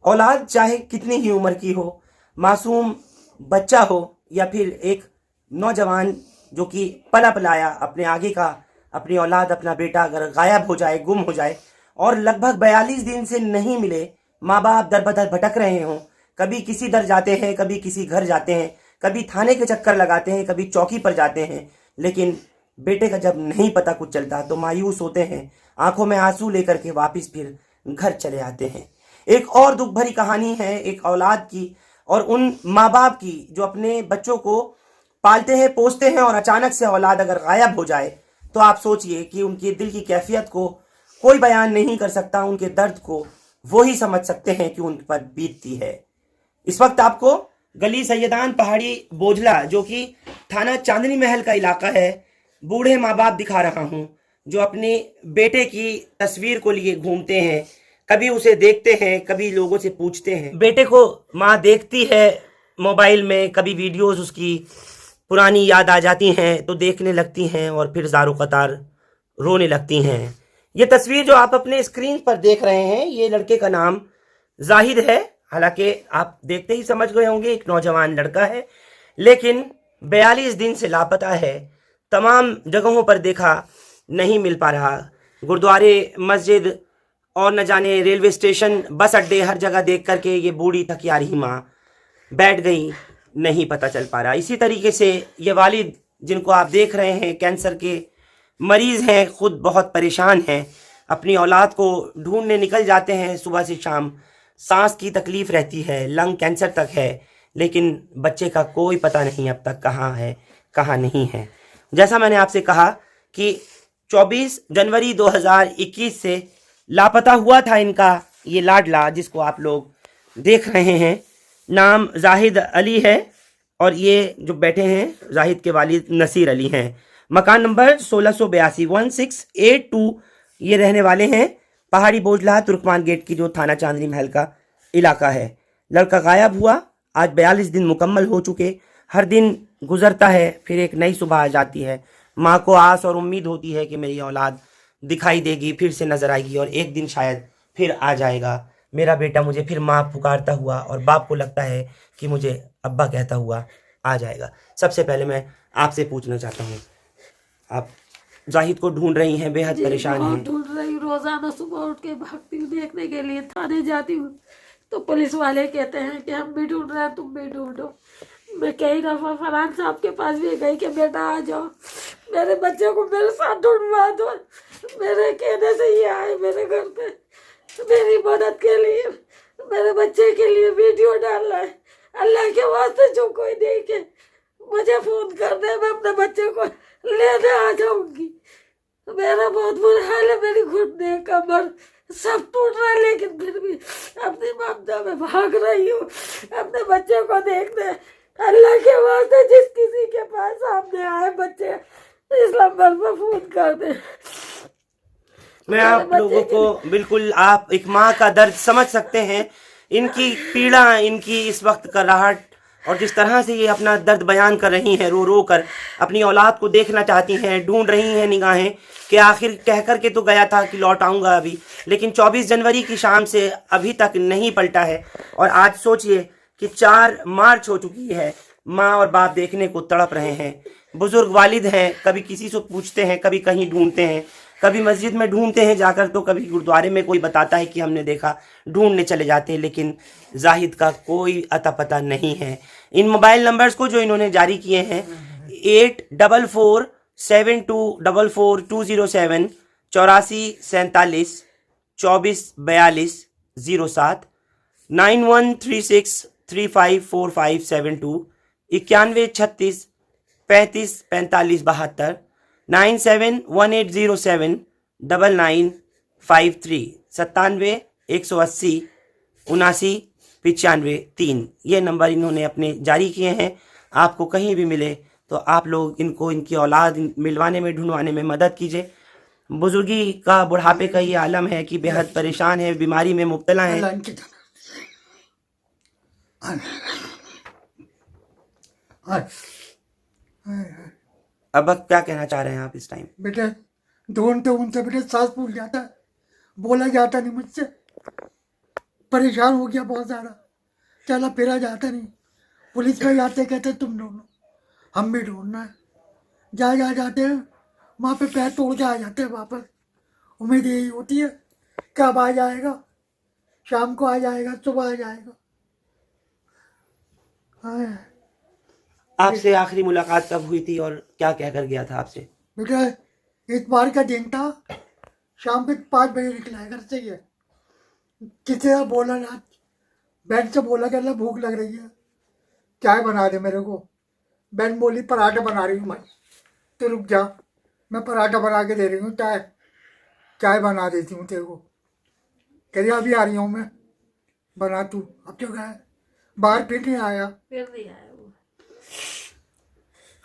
औलाद चाहे कितनी ही उम्र की हो, मासूम बच्चा हो या फिर एक नौजवान जो कि पला पलाया अपने आगे का अपनी औलाद अपना बेटा अगर गायब हो जाए, गुम हो जाए और लगभग 42 दिन से नहीं मिले, माँ बाप दर बदर भटक रहे हों, कभी किसी दर जाते हैं, कभी किसी घर जाते हैं, कभी थाने के चक्कर लगाते हैं, कभी चौकी पर जाते हैं, लेकिन बेटे का जब नहीं पता कुछ चलता तो मायूस होते हैं, आंखों में आंसू लेकर के वापस फिर घर चले आते हैं। एक और दुख भरी कहानी है एक औलाद की और उन माँ बाप की जो अपने बच्चों को पालते हैं, पोसते हैं और अचानक से औलाद अगर गायब हो जाए तो आप सोचिए कि उनकी दिल की कैफियत को कोई बयान नहीं कर सकता, उनके दर्द को वो ही समझ सकते हैं कि उन पर बीतती है। इस वक्त आपको गली सैयदान पहाड़ी बोझला जो कि थाना चांदनी महल का इलाका है, बूढ़े माँ बाप दिखा रहा हूँ जो अपने बेटे की तस्वीर को लिए घूमते हैं, कभी उसे देखते हैं, कभी लोगों से पूछते हैं। बेटे को माँ देखती है मोबाइल में, कभी वीडियोस उसकी पुरानी याद आ जाती हैं तो देखने लगती हैं और फिर ज़ारो कतार रोने लगती हैं। ये तस्वीर जो आप अपने स्क्रीन पर देख रहे हैं, ये लड़के का नाम जाहिद है। हालांकि आप देखते ही समझ गए होंगे एक नौजवान लड़का है, लेकिन 42 दिन से लापता है। तमाम जगहों पर देखा, नहीं मिल पा रहा। गुरुद्वारे, मस्जिद और न जाने रेलवे स्टेशन, बस अड्डे, हर जगह देख करके ये बूढ़ी थकियारी माँ बैठ गई, नहीं पता चल पा रहा। इसी तरीके से ये वालिद जिनको आप देख रहे हैं कैंसर के मरीज़ हैं, खुद बहुत परेशान हैं, अपनी औलाद को ढूंढने निकल जाते हैं सुबह से शाम। सांस की तकलीफ़ रहती है, लंग कैंसर तक है, लेकिन बच्चे का कोई पता नहीं अब तक कहाँ है कहाँ नहीं है। जैसा मैंने आपसे कहा कि 24 जनवरी 2021 से लापता हुआ था इनका ये लाडला, जिसको आप लोग देख रहे हैं। नाम जाहिद अली है और ये जो बैठे हैं जाहिद के वालिद नसीर अली हैं। मकान नंबर 1682 1682 ये रहने वाले हैं। पहाड़ी बोझला तुर्कमान गेट की जो थाना चांदनी महल का इलाका है। लड़का गायब हुआ, आज 42 दिन मुकम्मल हो चुके। हर दिन गुजरता है, फिर एक नई सुबह आ जाती है। माँ को आस और उम्मीद होती है कि मेरी औलाद दिखाई देगी, फिर से नजर आएगी और एक दिन शायद फिर आ जाएगा मेरा बेटा, मुझे फिर माँ पुकारता हुआ, और बाप को लगता है कि मुझे अब्बा कहता हुआ आ जाएगा। सबसे पहले मैं आपसे पूछना चाहता हूँ, आप जाहिद को ढूंढ रही हैं, बेहद परेशान हैं। ढूंढ रही हूँ, रोजाना सुबह उठ के भागती हूँ देखने के लिए, थाने जाती हूँ तो पुलिस वाले कहते हैं कि हम भी ढूंढ रहे हैं, तुम भी ढूंढो। मैं कई दफा फरहान साहब के पास भी गई कि बेटा आ जाओ, मेरे बच्चे को मेरे साथ ढूंढवा दो। मेरे कहने से ये आए मेरे घर पे मेरी मदद के लिए, मेरे बच्चे के लिए वीडियो डालना है। अल्लाह के वास्ते जो कोई देखे मुझे फोन कर दे, मैं अपने बच्चे को लेने आ जाऊंगी। मेरा बहुत बुरा हाल है, मेरी घुटने कमर सब टूट रहा है, लेकिन फिर भी अपनी ममता में भाग रही हूँ अपने बच्चे को देखने। अल्लाह के वास्ते जिस किसी के पास सामने आए बच्चे, इस नंबर पर फोन कर दे। मैं आप लोगों को बिल्कुल, आप एक माँ का दर्द समझ सकते हैं, इनकी पीड़ा, इनकी इस वक्त कराहट, और जिस तरह से ये अपना दर्द बयान कर रही हैं, रो रो कर अपनी औलाद को देखना चाहती हैं, ढूंढ रही हैं निगाहें कि आखिर कह कर के तो गया था कि लौट आऊँगा अभी, लेकिन 24 जनवरी की शाम से अभी तक नहीं पलटा है। और आज सोचिए कि 4 मार्च हो चुकी है, माँ और बाप देखने को तड़प रहे हैं। बुजुर्ग वालिद हैं, कभी किसी से पूछते हैं, कभी कहीं ढूंढते हैं, कभी मस्जिद में ढूंढते हैं जाकर, तो कभी गुरुद्वारे में कोई बताता है कि हमने देखा, ढूंढने चले जाते हैं, लेकिन जाहिद का कोई अता पता नहीं है। इन मोबाइल नंबर्स को जो इन्होंने जारी किए हैं 8447244207 8447 244207 9136354572 9136 35 45 72 971807 9953 97 180 79 95 ये नंबर इन्होंने अपने जारी किए हैं। आपको कहीं भी मिले तो आप लोग इनको, इनकी औलाद मिलवाने में, ढूंढवाने में मदद कीजिए। बुजुर्गी का, बुढ़ापे का ये आलम है कि बेहद परेशान है, बीमारी में मुब्तला है। अब क्या कहना चाह रहे हैं आप इस टाइम? बेटे ढूंढते ढूंढते बेटे सांस फूल जाता है, बोला जाता नहीं मुझसे। परेशान हो गया बहुत ज़्यादा, चला फिरा जाता नहीं। पुलिस में जाते कहते तुम ढूंढो, हम भी ढूंढना है। जाते हैं वहाँ पे पैर तोड़ के आ जाते हैं वापस। उम्मीद यही होती है कब आ जाएगा, शाम को आ जाएगा, सुबह आ जाएगा। हाँ आपसे आखिरी मुलाकात कब हुई थी और क्या कह कर गया था आपसे? बेटा इतवार का दिन था, शाम के 5 बजे निकला है घर से। ये किसी ने बोला ना, बहन से बोला कि अल्लाह भूख लग रही है, चाय बना दे मेरे को। बहन बोली पराठा बना रही हूँ मैं, तो रुक जा, मैं पराठा बना के दे रही हूँ, चाय बना देती हूँ तेरे को। कह रही अभी आ रही हूँ मैं, बना तू। अब क्यों गया बाहर, फिर नहीं आया। फिर नहीं आया वो।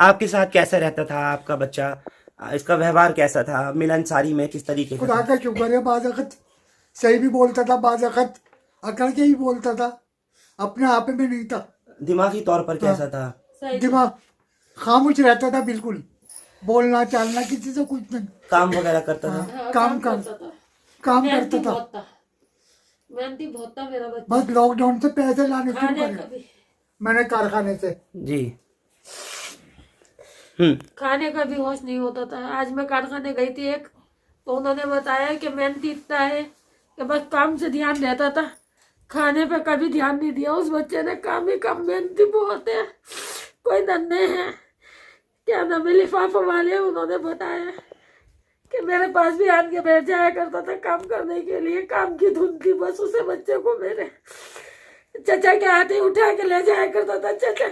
आपके साथ कैसा रहता था आपका बच्चा? इसका व्यवहार कैसा था? मिलनसारी में किस तरीके का खुदा था? का शुक्र है, बाज़ वक़्त सही भी बोलता था, बाज़ वक़्त अकड़ के ही बोलता था, अपने आप में नहीं था। दिमागी तौर पर कैसा था? सही दिमाग खामोश रहता था बिल्कुल, बोलना चालना किसी से कुछ नहीं। काम वगैरह करता था? हाँ, काम करता था, काम मेहनती करता था। बहुत था, मेहनती बहुत था मेरा बच्चा। बस लॉकडाउन से पैसे लाने शुरू खाने करे का भी मैंने कारखाने से। जी। खाने का भी होश नहीं होता था। आज मैं कारखाने गई थी एक, तो उन्होंने बताया कि मेहनती इतना है कि बस काम से ध्यान रहता था, खाने पे कभी ध्यान नहीं दिया उस बच्चे ने। काम ही काम, मेहनती बहुत है। कोई नन्हे हैं, क्या नाम है, लिफाफा वाले, उन्होंने बताया कि मेरे पास भी आन के बैठ जाया करता था काम करने के लिए। काम की धुन थी बस उसे बच्चे को। मेरे चचा के हाथ ही उठा के ले जाया करता था, चचा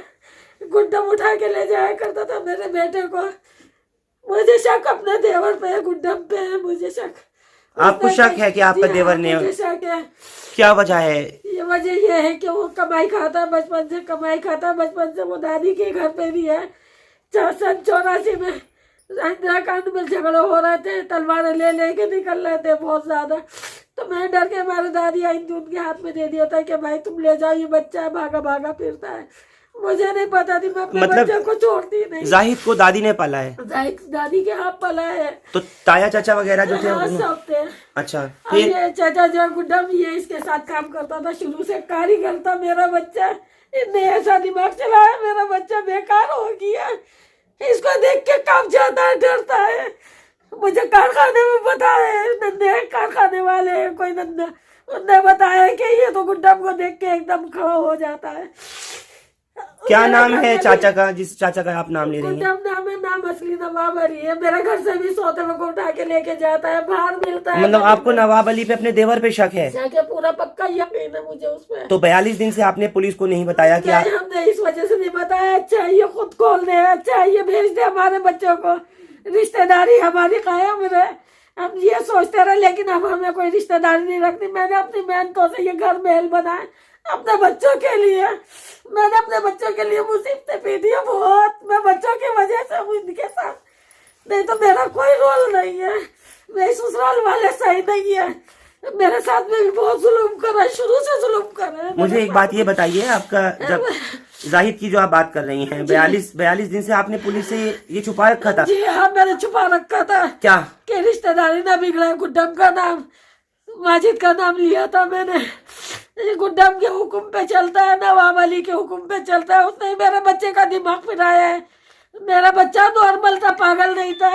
गुड्डम उठा के ले जाया करता था मेरे बेटे को। मुझे शक अपने देवर पे है, गुड्डम पे है मुझे शक। आपको शक है कि आपका जी हाँ, देवर ने? मुझे शक है। क्या वजह है? ये वजह ये है कि वो कमाई खाता है, बचपन से कमाई खाता है, बचपन से वो दादी के घर पे भी है। 84 में इंदिरा कांड में झगड़े हो रहे थे, तलवारें ले लेके निकल रहे थे बहुत ज्यादा। तो मैं डर के हमारे दादी आई थी, उनके हाथ में दे दिया था कि भाई तुम ले जाओ, ये बच्चा है, भागा भागा फिरता है। मुझे नहीं पता थी, मैं अपने मतलब बच्चे को छोड़ती नहीं। जाहिद को दादी ने पाला है? जाहिद दादी के हाथ पला है। तो ताया चाचा वगैरह जो थे हाँ, उन्होंने- सब थे। अच्छा, अब फिर ये चाचा जो गुड्डम, ये इसके साथ काम करता था शुरू से, कारीगर था मेरा बच्चा। इनने ऐसा दिमाग चलाया, मेरा बच्चा बेकार हो गया। इसको देख के काम जाता है, डरता है। मुझे कारखाने में पता है, नन्हे कारखाने वाले हैं कोई नन्हे, उनने बताया कि ये तो गुड्डम को देख के एकदम खड़ा हो जाता है। क्या नाम है चाचा का, जिस चाचा का आप नाम ले रही हैं? गुड्डम नाम है, नाम असली नवाब अली है। मेरे घर से भी सोते में को उठा के लेके जाता है, बाहर मिलता है। मतलब आपको नवाब अली पे अपने देवर पे शक है? जाके पूरा पक्का यकीन है मुझे उस पे। तो 42 दिन से आपने पुलिस को नहीं बताया कि नहीं, हमने इस वजह से नहीं बताया। अच्छा ये खुद खोल दे, अच्छा ये भेज दे हमारे बच्चों को, रिश्तेदारी हमारी कायम रहे। हम ये सोचते रहे, लेकिन अब हमें कोई रिश्तेदारी नहीं रखनी। मैंने अपनी मेहनतों से ये घर महल बनाए अपने बच्चों के लिए। मैंने अपने बच्चों के लिए मुसीबतें पीटी है बहुत, मैं बच्चों की वजह से हूँ इनके साथ, नहीं तो मेरा कोई रोल नहीं है। मेरे ससुराल वाले सही नहीं है, मेरे साथ में भी बहुत जुल्म कर रहा है, शुरू से जुल्म कर रहे हैं। मुझे एक बात ये बताइए, आपका जब जाहिद की जो आप बात कर रही हैं, 42 दिन से आपने पुलिस से ये छुपा रखा था? जी हाँ, मैंने छुपा रखा था। क्या? कि रिश्तेदारी ना बिगड़े। गुड्डम का नाम, माजिद का नाम लिया था मैंने। ये गुड्डम के हुक्म पे चलता है, नवाब अली के हुक्म पे चलता है। उसने मेरे बच्चे का दिमाग फिराया है। मेरा बच्चा नॉर्मल था, पागल नहीं था।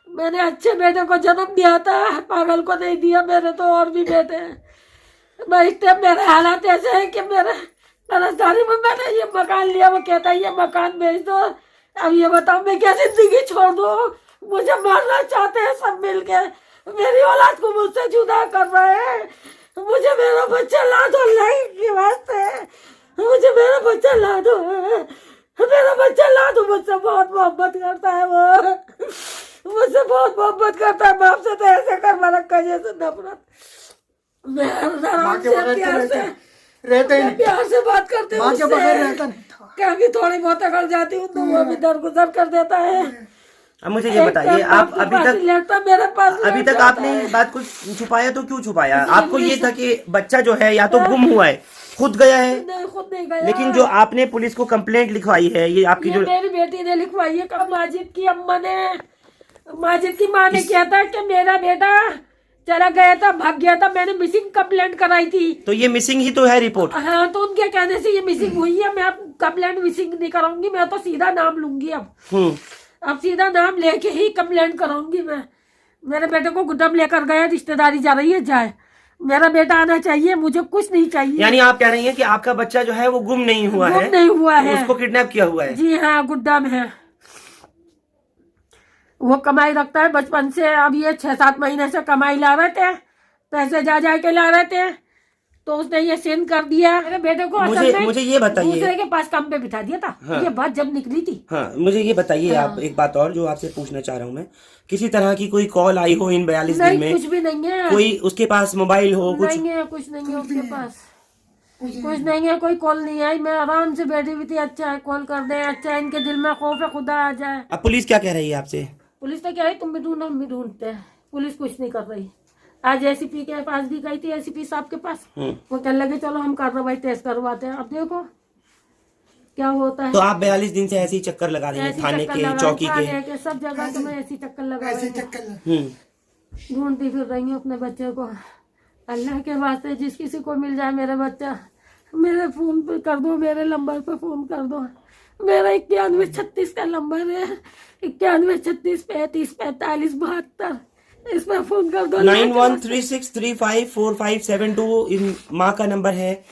मैंने अच्छे बेटे को जन्म दिया था, पागल को नहीं दिया। मेरे तो और भी बेटे हैं। मैं इस टाइम मेरे हालात ऐसे हैं कि मेरे कर्जदारी में मैंने ये मकान लिया, वो कहता है ये मकान बेच दो। अब ये बताओ मैं क्या जिंदगी छोड़ दूँ? मुझे मारना चाहते हैं सब मिलके, मेरी औलाद को मुझसे जुदा कर रहे हैं। मुझे मेरा बच्चा ला दो, अल्लाह के वास्ते मुझे मेरा बच्चा ला दो, मेरा बच्चा ला दो। मुझसे बहुत मोहब्बत करता है वो, मुझसे बहुत मोहब्बत करता है। बाप से तो ऐसे कर रखा जैसे नफरत। मैं आराम से प्यार से रहते ही प्यार से बात करते माँ के बगैर रहता नहीं था। क्या भी थोड़ी बहुत अकड़ जाती हूँ तो वो भी दरगुजर कर देता है। अब मुझे ये बताइए, आप लेटता मेरे पास अभी लेट तक जाता आपने है। इस बात को छुपाया तो क्यों छुपाया? आपको ये था कि बच्चा जो है या तो गुम हुआ है, खुद गया है, नहीं, खुद नहीं गया। लेकिन जो आपने पुलिस को कंप्लेंट लिखवाई है, ये आपकी ये जो मेरी बेटी ने लिखवाई है। कब माजिद की अम्मा ने, माजिद की माँ ने किया था कि मेरा बेटा चला गया था, भाग गया था। मैंने मिसिंग कंप्लेंट कराई थी। तो ये मिसिंग ही तो है रिपोर्ट। हाँ, तो उनके कहने से ये मिसिंग हुई है। मैं अब कंप्लेंट मिसिंग नहीं कराऊंगी, मैं तो सीधा नाम लूंगी अब सीधा नाम लेके ही कंप्लेंट कराऊंगी मैं। मेरे बेटे को गुड्डम लेकर गया, रिश्तेदारी जा रही है, जाए। मेरा बेटा आना चाहिए, मुझे कुछ नहीं चाहिए। यानी आप कह रही हैं कि आपका बच्चा जो है वो गुम नहीं हुआ है? गुम नहीं हुआ है, उसको किडनैप किया हुआ है। जी हाँ, गुड्डम है। वो कमाई रखता है बचपन से। अब ये 6-7 महीने से कमाई ला रहे थे, पैसे जा के ला रहे थे, तो उसने ये सेंड कर दिया मेरे बेटे को। मुझे ये बताइए, दूसरे के पास काम पे बिठा दिया था। हाँ। ये बात जब निकली थी। हाँ, मुझे ये बताइए आप, एक बात और जो आपसे पूछना चाह रहा हूँ मैं, किसी तरह की कोई कॉल आई हो इन 42 दिन में? कुछ भी नहीं है। कोई उसके पास मोबाइल हो? कुछ नहीं है, कुछ नहीं है उसके पास, कुछ नहीं है। कोई कॉल नहीं आई। मैं आराम से बैठी हुई थी। अच्छा है, कॉल कर दे, अच्छा है, इनके दिल में खौफ है खुदा आ जाए। अब पुलिस क्या कह रही है आपसे? पुलिस तो क्या है, तुम भी ढूंढो, हम भी ढूंढते हैं। पुलिस कुछ नहीं कर रही। आज एसीपी के पास भी गई थी, एसीपी साहब के पास। वो कहने लगे चलो हम कार्रवाई तेज करवाते हैं। अब देखो क्या होता है। तो आप 42 दिन से ऐसे ही चक्कर लगा रही हैं, थाने के, चौकी के, सब जगह से मैं ऐसी चक्कर लगा रही चक्कर ढूंढती फिर रही हूँ अपने बच्चे को। अल्लाह के वास्ते जिस किसी को मिल जाए मेरा बच्चा, मेरे फोन पे कर दो, मेरे नंबर पे फोन कर दो। मेरा 9136 का नंबर है, 9136354572। इस पर फोन कर दो। 9136354572 इन माँ का नंबर है।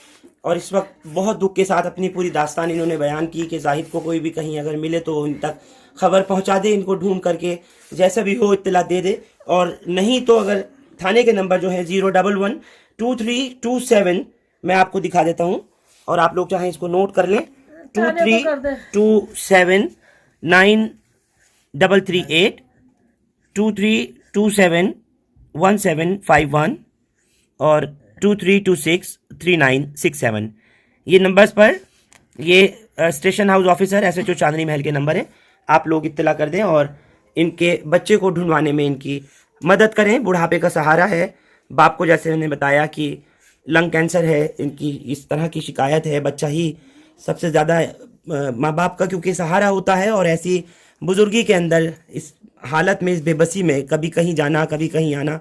और इस वक्त बहुत दुख के साथ अपनी पूरी दास्तान इन्होंने बयान की कि जाहिद को कोई भी कहीं अगर मिले तो इन तक खबर पहुंचा दे, इनको ढूंढ करके जैसा भी हो इत्तला दे दे। और नहीं तो अगर थाने के नंबर जो है 0112327, मैं आपको दिखा देता हूं और आप लोग चाहें इसको नोट कर लें। 23279338 23271751 और 23263967। ये नंबर्स पर ये स्टेशन हाउस ऑफिसर SHO चांदनी महल के नंबर है। आप लोग इत्तला कर दें और इनके बच्चे को ढूंढवाने में इनकी मदद करें। बुढ़ापे का सहारा है। बाप को जैसे मैंने बताया कि लंग कैंसर है, इनकी इस तरह की शिकायत है। बच्चा ही सबसे ज़्यादा माँ बाप का क्योंकि सहारा होता है, और ऐसी बुजुर्गी के अंदर इस हालत में, इस बेबसी में, कभी कहीं जाना कभी कहीं आना,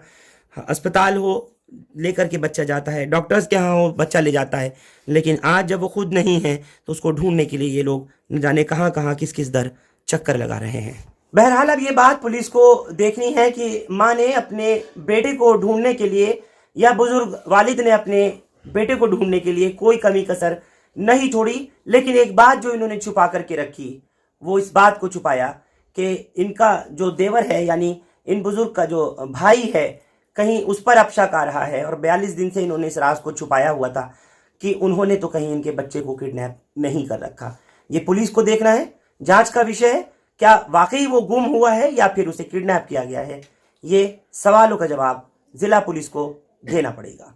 अस्पताल हो लेकर के बच्चा जाता है, डॉक्टर्स के यहाँ हो बच्चा ले जाता है, लेकिन आज जब वो खुद नहीं है तो उसको ढूंढने के लिए ये लोग न जाने कहाँ कहाँ किस किस दर चक्कर लगा रहे हैं। बहरहाल अब ये बात पुलिस को देखनी है कि माँ ने अपने बेटे को ढूंढने के लिए या बुजुर्ग वालिद ने अपने बेटे को ढूंढने के लिए कोई कमी कसर नहीं छोड़ी। लेकिन एक बात जो इन्होंने छुपा करके रखी, वो इस बात को छुपाया कि इनका जो देवर है, यानी इन बुजुर्ग का जो भाई है, कहीं उस पर अपशक आ रहा है। और 42 दिन से इन्होंने इस राज को छुपाया हुआ था कि उन्होंने तो कहीं इनके बच्चे को किडनैप नहीं कर रखा। ये पुलिस को देखना है, जांच का विषय है, क्या वाकई वो गुम हुआ है या फिर उसे किडनैप किया गया है। ये सवालों का जवाब जिला पुलिस को देना पड़ेगा।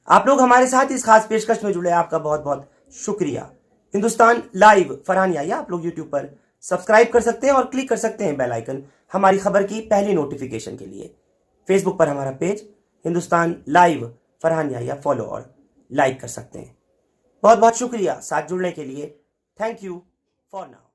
आप लोग हमारे साथ इस खास पेशकश में जुड़े, आपका बहुत बहुत शुक्रिया। हिंदुस्तान लाइव फरहान याहिया आप लोग यूट्यूब पर सब्सक्राइब कर सकते हैं और क्लिक कर सकते हैं बेल आइकन हमारी खबर की पहली नोटिफिकेशन के लिए। फेसबुक पर हमारा page Hindustan live Farhan Yahiya follow और लाइक कर सकते हैं। बहुत बहुत शुक्रिया साथ जुड़ने के लिए। Thank you for now.